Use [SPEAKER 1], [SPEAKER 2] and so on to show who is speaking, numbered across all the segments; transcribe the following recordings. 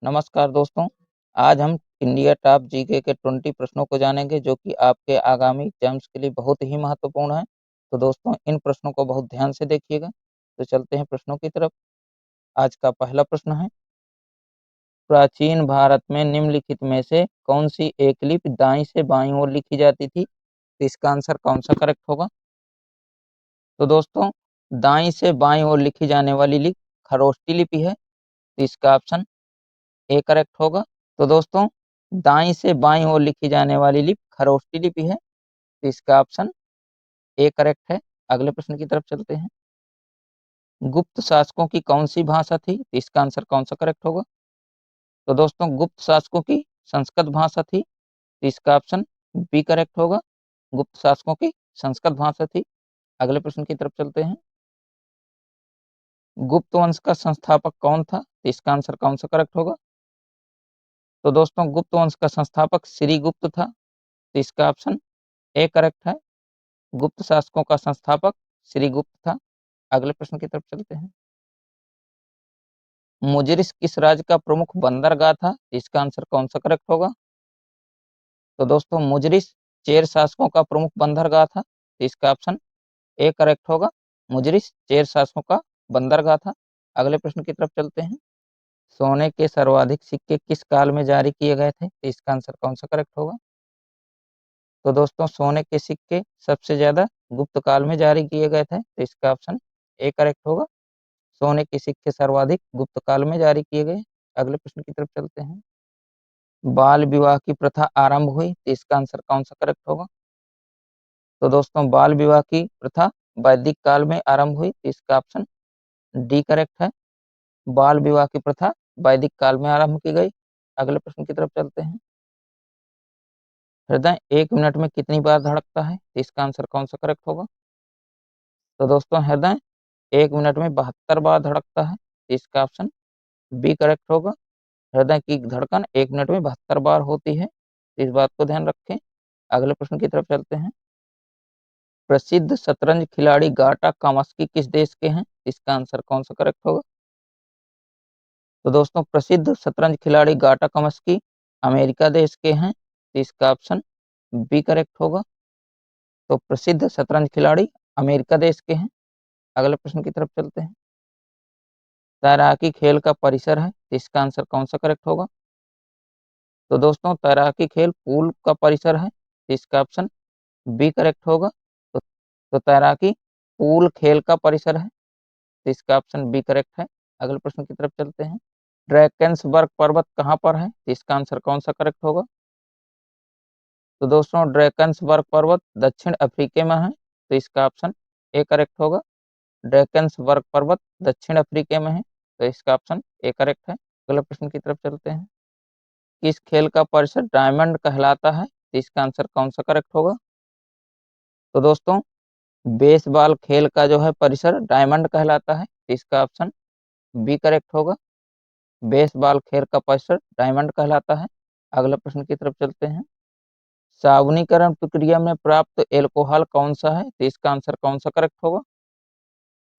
[SPEAKER 1] नमस्कार दोस्तों। आज हम इंडिया टॉप जीके के 20 प्रश्नों को जानेंगे जो कि आपके आगामी एग्जाम्स के लिए बहुत ही महत्वपूर्ण है। तो दोस्तों इन प्रश्नों को बहुत ध्यान से देखिएगा। तो चलते हैं प्रश्नों की तरफ। आज का पहला प्रश्न है, प्राचीन भारत में निम्नलिखित में से कौन सी एक लिपि दाईं से बाईं ओर लिखी जाती थी? तो इसका आंसर कौन सा करेक्ट होगा? तो दोस्तों दाईं से बाईं ओर लिखी जाने वाली लिपि खरोष्टी लिपि है। तो इसका ऑप्शन ए करेक्ट होगा। तो दोस्तों दाईं से बाईं ओर लिखी जाने वाली लिपि खरोष्टी लिपि है। तो इसका ऑप्शन ए करेक्ट है। अगले प्रश्न की तरफ चलते हैं। गुप्त शासकों की कौन सी भाषा थी? तो इसका आंसर कौन सा करेक्ट होगा? तो दोस्तों गुप्त शासकों की संस्कृत भाषा थी। तो इसका ऑप्शन बी करेक्ट होगा। गुप्त शासकों की संस्कृत भाषा थी। अगले प्रश्न की तरफ चलते हैं। गुप्त वंश का संस्थापक कौन था? तो इसका आंसर कौन सा करेक्ट होगा? तो दोस्तों गुप्त वंश का संस्थापक श्रीगुप्त था। तो इसका ऑप्शन ए करेक्ट है। गुप्त शासकों का संस्थापक श्रीगुप्त था। अगले प्रश्न की तरफ चलते हैं। मुजरिस किस राज्य का प्रमुख बंदरगाह था? इसका आंसर कौन सा करेक्ट होगा? तो दोस्तों मुजरिस चेर शासकों का प्रमुख बंदरगाह था। तो इसका ऑप्शन ए करेक्ट होगा। मुजरिस चेर शासकों का बंदरगाह था। अगले प्रश्न की तरफ चलते हैं। सोने के सर्वाधिक सिक्के किस काल में जारी किए गए थे? तो इसका आंसर कौन सा करेक्ट होगा? तो दोस्तों सोने के सिक्के सबसे ज्यादा गुप्त काल में जारी किए गए थे। तो इसका ऑप्शन ए करेक्ट होगा। सोने के सिक्के सर्वाधिक गुप्त काल में जारी किए गए। अगले प्रश्न की तरफ चलते हैं। बाल विवाह की प्रथा आरंभ हुई। तो इसका आंसर कौन सा करेक्ट होगा? तो दोस्तों बाल विवाह की प्रथा वैदिक काल में आरंभ हुई। तो इसका ऑप्शन डी करेक्ट है। बाल विवाह की प्रथा वैदिक काल में आरंभ की गई। अगले प्रश्न की तरफ चलते हैं। हृदय 1 मिनट में कितनी बार धड़कता है? तो इसका आंसर कौन सा करेक्ट होगा? तो दोस्तों हृदय 1 मिनट में 72 बार धड़कता है। तो इसका ऑप्शन बी करेक्ट होगा। हृदय की धड़कन 1 मिनट में 72 बार होती है। इस बात को ध्यान रखें। अगले प्रश्न की तरफ चलते हैं। प्रसिद्ध शतरंज खिलाड़ी गाटा कामस्की किस देश के हैं? इसका आंसर कौन सा करेक्ट होगा? तो दोस्तों प्रसिद्ध शतरंज खिलाड़ी गाटा कामस्की अमेरिका देश के हैं। तो इसका ऑप्शन बी करेक्ट होगा। तो प्रसिद्ध शतरंज खिलाड़ी अमेरिका देश के हैं। अगले प्रश्न की तरफ चलते हैं। तैराकी खेल का परिसर है। तो इसका आंसर कौन सा करेक्ट होगा? तो दोस्तों तैराकी खेल पूल का परिसर है। तो इसका ऑप्शन बी करेक्ट होगा। तो तैराकी पूल खेल का परिसर है। तो इसका ऑप्शन बी करेक्ट है। अगले प्रश्न की तरफ चलते हैं। ड्रैकेंसबर्ग पर्वत कहाँ पर है? तो इसका आंसर कौन सा करेक्ट होगा? तो दोस्तों ड्रैकेंसबर्ग पर्वत दक्षिण अफ्रीका में है। तो इसका ऑप्शन ए करेक्ट होगा। ड्रैकेंसबर्ग पर्वत दक्षिण अफ्रीका में है। तो इसका ऑप्शन ए करेक्ट है। अगले प्रश्न की तरफ चलते हैं। किस खेल का परिसर डायमंड कहलाता है? तो इसका आंसर कौन सा करेक्ट होगा? तो दोस्तों बेसबॉल खेल का जो है परिसर डायमंड कहलाता है। तो इसका ऑप्शन बी करेक्ट होगा। बेसबॉल खेल का परिसर डायमंड कहलाता है। अगले प्रश्न की तरफ चलते हैं। सावनीकरण प्रक्रिया में प्राप्त एल्कोहल कौन सा है? तो इसका आंसर कौन सा करेक्ट होगा?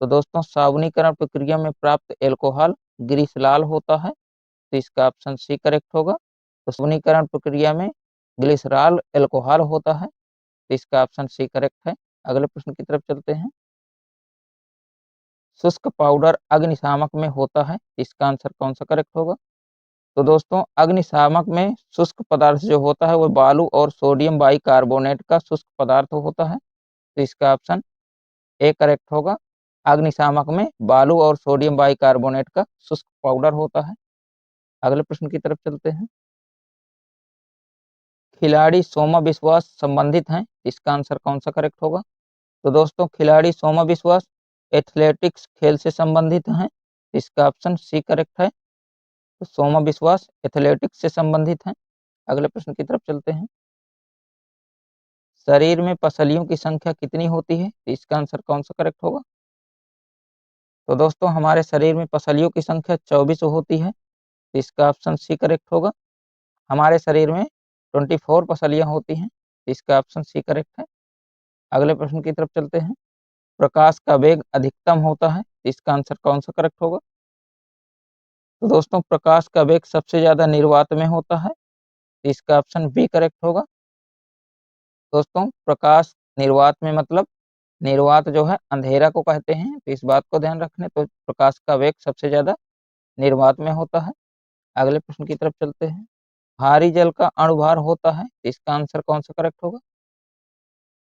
[SPEAKER 1] तो दोस्तों सावनीकरण प्रक्रिया में प्राप्त एल्कोहल ग्लिसरॉल होता है। तो इसका ऑप्शन सी करेक्ट होगा। तो सावनीकरण प्रक्रिया में ग्लिसरॉल एल्कोहल होता है। तो इसका ऑप्शन सी करेक्ट है। अगले प्रश्न की तरफ चलते हैं। शुष्क पाउडर अग्निशामक में होता है। इसका आंसर कौन सा करेक्ट होगा? तो दोस्तों अग्निशामक में शुष्क पदार्थ जो होता है वो बालू और सोडियम बाइकार्बोनेट का शुष्क पदार्थ होता है। तो इसका ऑप्शन ए करेक्ट होगा। अग्निशामक में बालू और सोडियम बाइकार्बोनेट का शुष्क पाउडर होता है। अगले प्रश्न की तरफ चलते हैं। खिलाड़ी सोमा विश्वास संबंधित हैं। इसका आंसर कौन सा करेक्ट होगा? तो दोस्तों खिलाड़ी सोमा विश्वास एथलेटिक्स खेल से संबंधित हैं। इसका ऑप्शन सी करेक्ट है। तो सोमा विश्वास एथलेटिक्स से संबंधित हैं। अगले प्रश्न की तरफ चलते हैं। शरीर में पसलियों की संख्या कितनी होती है? इसका आंसर कौन सा करेक्ट होगा? तो दोस्तों हमारे शरीर में पसलियों की संख्या 24 होती है। इसका ऑप्शन सी करेक्ट होगा। हमारे शरीर में 24 पसलियां होती हैं। इसका ऑप्शन सी करेक्ट है। अगले प्रश्न की तरफ चलते हैं। प्रकाश का वेग अधिकतम होता है। इसका आंसर कौन सा करेक्ट होगा? तो दोस्तों प्रकाश का वेग सबसे ज्यादा निर्वात में होता है, तो इसका ऑप्शन बी करेक्ट होगा। दोस्तों प्रकाश निर्वात में मतलब निर्वात जो है अंधेरा को कहते हैं, तो इस बात को ध्यान रखने, तो प्रकाश का वेग सबसे ज्यादा निर्वात में होता है। अगले प्रश्न की तरफ चलते हैं। भारी जल का अणुभार होता है, तो इसका आंसर कौन सा करेक्ट होगा?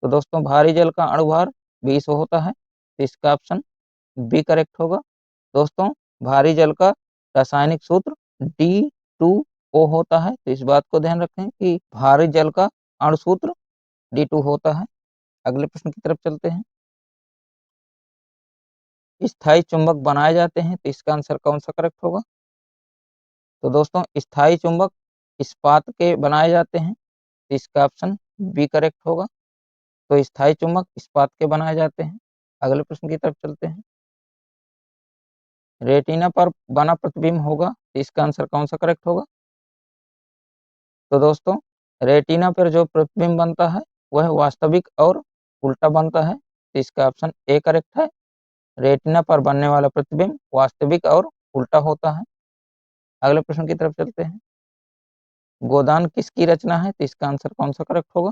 [SPEAKER 1] तो दोस्तों भारी जल का अणुभार 20 होता है, तो इसका ऑप्शन बी करेक्ट होगा। दोस्तों भारी जल का रासायनिक सूत्र D2O होता है, तो इस बात को ध्यान रखें कि भारी जल का अणु सूत्र D2 होता है। अगले प्रश्न की तरफ चलते हैं। स्थायी चुंबक बनाए जाते हैं, तो इसका आंसर कौन सा करेक्ट होगा? तो दोस्तों स्थायी चुंबक इस्पात के बनाए जाते हैं, तो इसका ऑप्शन बी करेक्ट होगा। तो स्थायी चुंबक इस्पात के बनाए जाते हैं। अगले प्रश्न की तरफ चलते हैं। रेटिना पर बना प्रतिबिंब होगा, तो इसका आंसर कौन सा करेक्ट होगा? तो दोस्तों रेटिना पर जो प्रतिबिंब बनता है वह वास्तविक और उल्टा बनता है, तो इसका ऑप्शन ए करेक्ट है। रेटिना पर बनने वाला प्रतिबिंब वास्तविक और उल्टा होता है। अगले प्रश्न की तरफ चलते हैं। गोदान किसकी रचना है, तो इसका आंसर कौन सा करेक्ट होगा?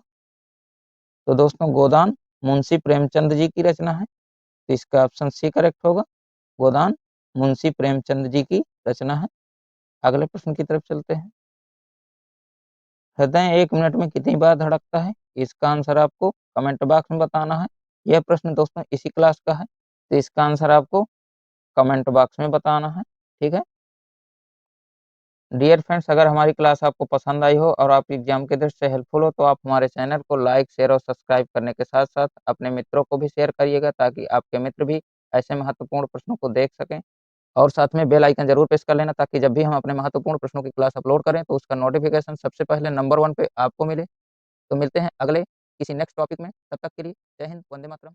[SPEAKER 1] तो दोस्तों गोदान मुंशी प्रेमचंद जी की रचना है, तो इसका ऑप्शन सी करेक्ट होगा। गोदान मुंशी प्रेमचंद जी की रचना है। अगले प्रश्न की तरफ चलते हैं। हृदय 1 मिनट में कितनी बार धड़कता है, इसका आंसर आपको कमेंट बॉक्स में बताना है। यह प्रश्न दोस्तों इसी क्लास का है, तो इसका आंसर आपको कमेंट बॉक्स में बताना है। ठीक है डियर फ्रेंड्स, अगर हमारी क्लास आपको पसंद आई हो और आप एग्जाम के दृष्टि से हेल्पफुल हो, तो आप हमारे चैनल को लाइक शेयर और सब्सक्राइब करने के साथ साथ अपने मित्रों को भी शेयर करिएगा, ताकि आपके मित्र भी ऐसे महत्वपूर्ण प्रश्नों को देख सकें। और साथ में बेल आइकन जरूर प्रेस कर लेना, ताकि जब भी हम अपने महत्वपूर्ण प्रश्नों की क्लास अपलोड करें तो उसका नोटिफिकेशन सबसे पहले नंबर 1 पे आपको मिले। तो मिलते हैं अगले किसी नेक्स्ट टॉपिक में, तब तक के लिए जय हिंद, वंदे मातरम।